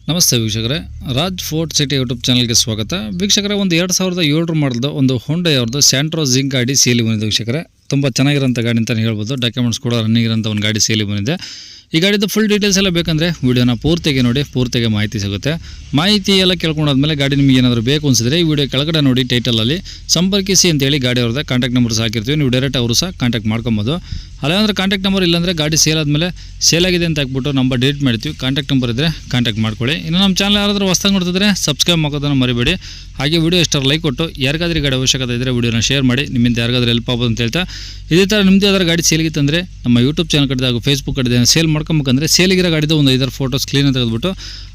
ನಮಸ್ತೆ ವೀಕ್ಷಕರೇ, Raj fort city YouTube ಚಾನಲ್ಗೆ ಸ್ವಾಗತ. ವೀಕ್ಷಕರೇ, ಒಂದು 2007 ಮಾಡಲ್ದು ಒಂದು ಹೊಂಡೈ ಅವ್ರದ್ದು ಸ್ಯಾಂಟ್ರೋ ಜಿಂಕ್ ಗಾಡಿ ಸೇಲಿ ಬಂದಿದೆ ವೀಕ್ಷಕರೇ. ತುಂಬ ಚೆನ್ನಾಗಿರೋಂಥ ಗಾಡಿ ಅಂತಲೇ ಹೇಳ್ಬೋದು. ಡಾಕ್ಯುಮೆಂಟ್ಸ್ ಕೂಡ ರನ್ನಿಂಗ್ ಇರೋಂಥ ಒಂದು ಗಾಡಿ ಸೇಲಿ ಬಂದಿದೆ. ಈ ಗಾಡಿದು ಫುಲ್ ಡೀಟೇಲ್ಸ್ ಎಲ್ಲ ಬೇಕಂದರೆ ವೀಡಿಯೋನ ಪೂರ್ತಿಗೆ ನೋಡಿ, ಪೂರ್ತಿಗೆ ಮಾಹಿತಿ ಸಿಗುತ್ತೆ. ಮಾಹಿತಿ ಎಲ್ಲ ಕೇಳ್ಕೊಂಡಾದ್ಮೇಲೆ ಗಾಡಿ ನಿಮಗೆ ಏನಾದರೂ ಬೇಕು ಅನಿಸಿದ್ರೆ ಈ ವಿಡಿಯೋ ಕೆಳಗಡೆ ನೋಡಿ ಟೈಟಲಲ್ಲಿ ಸಂಪರ್ಕಿಸಿ ಅಂತೇಳಿ ಗಾಡಿ ಅವ್ರದ್ದು ಕಾಂಟ್ಯಾಕ್ಟ್ ನಂಬರ್ಸ್ ಹಾಕಿರ್ತೀವಿ. ನೀವು ಡೈರೆಕ್ಟ್ ಅವರು ಸಹ ಕಾಂಟ್ಯಾಕ್ಟ್ ಮಾಡ್ಕೊಬೋದು. ಅಲ್ಲಾಂದರೆ ಕಾಂಟ್ಯಾಕ್ಟ್ ನಂಬರ್ ಇಲ್ಲಾಂದರೆ ಗಾಡಿ ಸೇಲ್ ಆದಮೇಲೆ ಸೇಲ್ ಆಗಿದೆ ಅಂತ ಹಾಕ್ಬಿಟ್ಟು ನಂಬರ್ ಡಿಲೀಟ್ ಮಾಡ್ತೀವಿ. ಕಾಂಟ್ಯಾಕ್ಟ್ ನಂಬರ್ ಇದ್ದರೆ ಕಾಂಟ್ಯಾಕ್ಟ್ ಮಾಡ್ಕೊಳ್ಳಿ. ಇನ್ನು ನಮ್ಮ ಚಾನಲ್ ಯಾರಾದರೂ ಹೊಸ್ದಾಗಿ ನೋಡ್ತಿದ್ರೆ ಸಬ್ಸ್ಕ್ರೈಬ್ ಮಾಡೋದನ್ನು ಮರಿಬೇಡಿ. ಹಾಗೆ ವಿಡಿಯೋ ಇಷ್ಟ ಲೈಕ್ ಕೊಟ್ಟು ಯಾರಿಗಾದ್ರೂ ಗಾಡಿ ಅವಶ್ಯಕತೆ ಇದ್ದರೆ ವಿಡಿಯೋನ ಶೇರ್ ಮಾಡಿ, ನಿಮ್ಮಿಂದ ಯಾರಿಗಾದ್ರೂ ಹೆಲ್ಪ್ ಆಗ್ಬೋದು ಅಂತ ಹೇಳ್ತಾ, ಇದೇ ಥರ ನಿಮ್ಮದು ಯಾವ್ದಾರು ಗಾಡಿ ಸೇಲ್ಗಿತ್ತಂದರೆ ನಮ್ಮ ಯೂಟ್ಯೂಬ್ ಚಾನಲ್ ಕಡೆ ಹಾಗೂ ಫೇಸ್ಬುಕ್ ಕಡೆ ಸೇಲ್ ಮಾಡ್ಕೊಬೇಕಂದ್ರೆ ಸೇಲಿಗಿರೋ ಗಾಡಿದು ಒಂದು 5 ಫೋಟೋಸ್ ಕ್ಲೀನಾಗಿ ತೆಗೆದುಬಿಟ್ಟು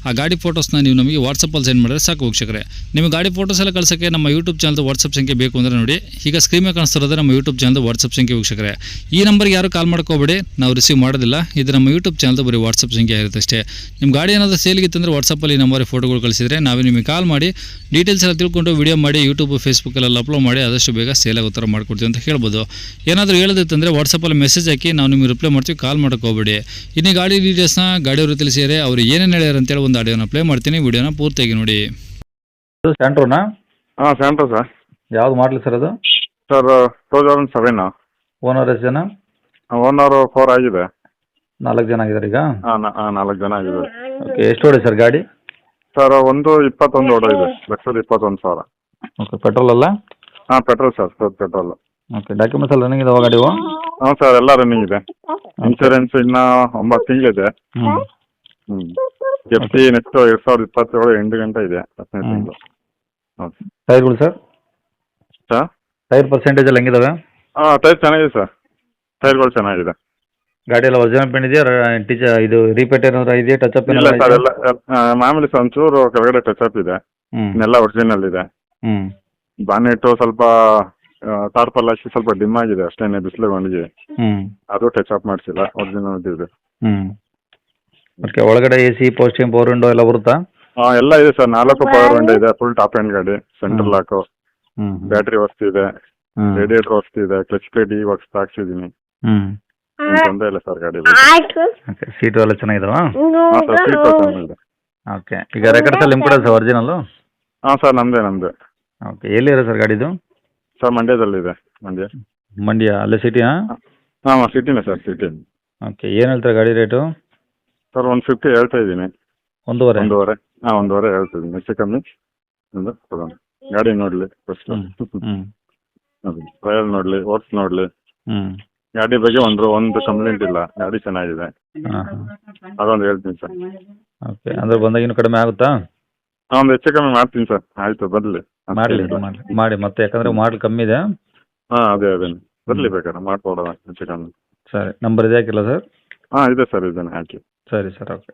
ಆ ಗಾಡಿ ಫೋಟೋಸ್ನ ನೀವು ನಮಗೆ ವಾಟ್ಸಪ್ಪಲ್ಲಿ ಸೆಂಡ್ ಮಾಡಿದ್ರೆ ಸಾಕು ವೀಕ್ಷಕರೇ. ನಿಮಗೆ ಗಾಡಿ ಫೋಟೋಸ್ ಎಲ್ಲ ಕಳ್ಸೋಕ್ಕೆ ನಮ್ಮ ಯೂಟ್ಯೂಬ್ ಚಾನಲ್ದು ವಾಟ್ಸಪ್ ಸಂಖ್ಯೆ ಬೇಕು ಅಂದರೆ ನೋಡಿ, ಈಗ ಸ್ಕ್ರೀನ್ ಮೇಲೆ ಕಾಣಿಸ್ತಿರೋದ್ರೆ ನಮ್ಮ ಯೂಟ್ಯೂಬ್ ಚಾನಲ್ದು ವಾಟ್ಸಪ್ ಸಂಖ್ಯೆ ವೀಕ್ಷಕರೇ. ಈ ನಂಬರ್ಗೆ ಯಾರು ಕಾಲ್ ಮಾಡ್ಕೋಬೇಡಿ, ನಾವು ರಿಸೀವ್ ಮಾಡೋದಿಲ್ಲ. ಇದು ನಮ್ಮ ಯೂಟ್ಯೂಬ್ ಚಾನಲ್ದು ಬರೀ ವಾಟ್ಸಪ್ ಸಂಖ್ಯೆ ಇರುತ್ತೆ ಅಷ್ಟೇ. ನಿಮ್ಮ ಗಾಡಿ ಏನಾದರೂ ಸೇಲ್ಗಿತ್ತಂದರೆ ವಾಟ್ಸಪ್ಪಲ್ಲಿ ನಂಬರ್ ಫೋಟೋಗಳು ಕಳಿಸಿದರೆ ನಾವೇ ನಿಮಗೆ ಕಾಲ್ ಮಾಡಿ ಡೀಟೇಲ್ಸ್ ಎಲ್ಲ ತಿಳ್ಕೊಂಡು ವಿಡಿಯೋ ಮಾಡಿ ಯೂಟ್ಯೂಬ್ ಫೇಸ್ಬುಕ್ಕಲ್ಲೆಲ್ಲ ಅಪ್ಲೋಡ್ ಮಾಡಿ ಆದಷ್ಟು ಬೇಗ ಸೇಲ್ ಆಗೋ ಥರ ಮಾಡ್ಕೊಡ್ತೀವಿ ಅಂತ ಹೇಳ್ಬೋದು. ಏನಾದರೂ ಹೇಳೋದಿತ್ತಂದರೆ ವಾಟ್ಸಪ್ಪಲ್ಲಿ ಮೆಸೇಜ್ ಹಾಕಿ ನಾವು ನಿಮಗೆ ರಿಪ್ಲೈ ಮಾಡ್ತೀವಿ, ಕಾಲ್ ಮಾಡೋಕೆ ಹೋಗಬೇಡಿ. ಇನ್ನು ಗಾಡಿ ಡೀಟೇಲ್ಸ್ನ ಗಾಡಿಯವರು ತಿಳಿಸಿದರೆ ಅವರು ಏನೇನು ಹೇಳ್ಯಾರ ಅಂತೇಳಿ ಒಂದು ಆಡಿಯೋನ ಪ್ಲೇ ಮಾಡ್ತೀನಿ, ವಿಡಿಯೋನ ಪೂರ್ತಿಯಾಗಿ ನೋಡಿ. ಸ್ಯಾಂಟ್ರೋನಾ? ಹಾಂ ಸ್ಯಾಂಟ್ರೋ ಸರ್. ಯಾವ್ದು ಮಾಡಲಿ ಸರ್ ಅದು? ಸರ್ 2007. ಓನರ್ ಎಷ್ಟು ಜನ? ಓನರು 4 ಆಗಿದೆ. 4 ಜನ ಆಗಿದ್ದಾರೆ ಈಗ? ಹಾಂ 4 ಜನ ಆಗಿದ್ದಾರೆ. ಓಕೆ, ಎಷ್ಟು ಹೊಡೆ ಸರ್ ಗಾಡಿ? ಸರ್ 21 ಓಡೋಗಿದೆ, 21,000. ಓಕೆ, ಪೆಟ್ರೋಲ್ ಅಲ್ಲ? ಹಾಂ petrol sir, petrol. Okay, documents ಎಲ್ಲ ರನ್ನಿಂಗ್ ಇದಾವೆ ಗಾಡಿವು? ಹಾಂ ಸರ್, ಎಲ್ಲ ರನ್ನಿಂಗ್ ಇದೆ. ಇನ್ಶೂರೆನ್ಸ್ ಇನ್ನೂ 9 ತಿಂಗಳಿದೆ. ಎಫ್ ಸಿ ನೆಕ್ಸ್ಟ್ 2027 ಎಂಟು ಗಂಟೆ ಇದೆ, 10ನೇ ತಿಂಗಳು. ಹೌದು. ಟೈರ್ಗಳು ಸರ್? ಸರ್ ಟೈರ್ ಪರ್ಸೆಂಟೇಜ್ ಎಲ್ಲ ಹೆಂಗಿದಾವೆ? ಹಾಂ ಟೈರ್ ಚೆನ್ನಾಗಿದೆ ಸರ್, ಟೈರ್ಗಳು ಚೆನ್ನಾಗಿದೆ. ಗಾಡಿ ಎಲ್ಲ ಒರಿಜಿನಲ್ ಪೇಂಟ್ ಇದೆಯಾ? ಇದು ರೀಪೇಟ್ ಏನಾದ್ರು ಇದೆಯಾ? ಟಚ್ ಅಪ್ ಇಲ್ಲ ಸರ್, ಎಲ್ಲ ಮಾಮೂಲಿ ಸರ್, ಒಂಚೂರು ಕೆಳಗಡೆ ಟಚ್ ಅಪ್ ಇದೆ, ಇನ್ನೆಲ್ಲ ಒರಿಜಿನಲ್ ಇದೆ. ಬಾನೆಟ್ಟು ಸ್ವಲ್ಪ ತಾರ್ಪಲ್ ಹಾಕಿ ಸ್ವಲ್ಪ ಡಿಮ್ ಆಗಿದೆ ಅಷ್ಟೇನೆ, ಬಿಸಿಲು ಒಣಗಿ, ಅದು ಟಚ್ ಅಪ್ ಮಾಡಿಸಿಲ್ಲ, ಒರಿಜಿನಲ್ ಇದೆ. ಓಕೆ, ಒಳಗಡೆ A C, posting, power window ಎಲ್ಲ ಬರುತ್ತಾ? ಹಾಂ ಎಲ್ಲ ಇದೆ ಸರ್, 4 ಪವರ್ ವಿಂಡೋ ಇದೆ, ಫುಲ್ ಟಾಪ್ ಎಂಡ್ ಗಾಡಿ, ಸೆಂಟ್ರಲ್ ಲಾಕು, ಬ್ಯಾಟ್ರಿ ವಸ್ತು ಇದೆ, ರೇಡಿಯೇಟರ್ ವಸ್ತು ಇದೆ, ಕ್ಲಚ್ ಪ್ಲೇಟ್ ಈ ವರ್ಕ್ಸ್ ಹಾಕ್ಸಿದ್ದೀನಿ. ತೊಂದರೆ ಇಲ್ಲ ಸರ್ ಗಾಡಿ. ಓಕೆ, ಸೀಟು ಎಲ್ಲ ಚೆನ್ನಾಗಿದಾವಾ? ಹಾಂ ಸರ್, ಸೀಟ್ ಚೆನ್ನಾಗಿದೆ. ಓಕೆ, ಈಗ ರೆಕಾರ್ಡ್ಸ್ ಎಲ್ಲ ನಿಮ್ಮ ಕಡೆ ಸರ್ ಒರಿಜಿನಲ್ಲು? ಹಾಂ ಸರ್, ನಮ್ಮದೇ. ಓಕೆ, ಎಲ್ಲಿದೆ ಸರ್ ಗಾಡಿದು? ಸರ್ ಮಂಡ್ಯದಲ್ಲಿದೆ, ಮಂಡ್ಯ ಅಲ್ಲೇ ಸಿಟಿಯಾ? ಹಾಂ ಸಿಟಿನೇ ಸರ್, ಸಿಟಿ. ಓಕೆ, ಏನು ಹೇಳ್ತಾರೆ ಗಾಡಿ ರೇಟು? ಸರ್ 150 ಹೇಳ್ತಾ ಇದ್ದೀನಿ. 1.5? 1.5. ಹಾಂ 1.5 ಹೇಳ್ತಿದ್ದೀನಿ, ಹೆಚ್ಚು ಕಮ್ಮಿ ಒಂದು ಕೊಡೋಣ. ಗಾಡಿ ನೋಡಲಿ ಫಸ್ಟ್, ಟ್ರಯಲ್ ನೋಡಲಿ, ಓಟ್ಸ್ ನೋಡಲಿ. ಗಾಡಿ ಬಗ್ಗೆ ಒಂದು ಕಂಪ್ಲೇಂಟ್ ಇಲ್ಲ, ಗಾಡಿ ಚೆನ್ನಾಗಿದೆ, ಅದೊಂದು ಹೇಳ್ತೀನಿ ಸರ್. ಓಕೆ, ಅಂದ್ರೆ ಬಂದಾಗ ಇನ್ನೂ ಕಡಿಮೆ ಆಗುತ್ತಾ? ಹಾಂ ಒಂದು ಹೆಚ್ಚು ಕಮ್ಮಿ ಮಾಡ್ತೀನಿ ಸರ್. ಆಯಿತು, ಬರಲಿ ಮಾಡಿ ಮತ್ತೆ, ಯಾಕಂದರೆ ಮಾಡಲ್ ಕಮ್ಮಿ ಇದೆ. ಹಾಂ ಅದೇ ಬರಲಿ, ಬೇಕಾದ್ರೆ ಮಾಡ್ಕೊಡೋಣ ಹೆಚ್ಚು ಕಮ್ಮಿ. ಸರಿ, ನಂಬರ್ ಇದೆ ಹಾಕಿಲ್ಲ ಸರ್? ಹಾಂ ಇದೆ ಸರ್, ಇದನ್ನು ಹಾಕಿ. ಸರಿ ಸರ್, ಓಕೆ.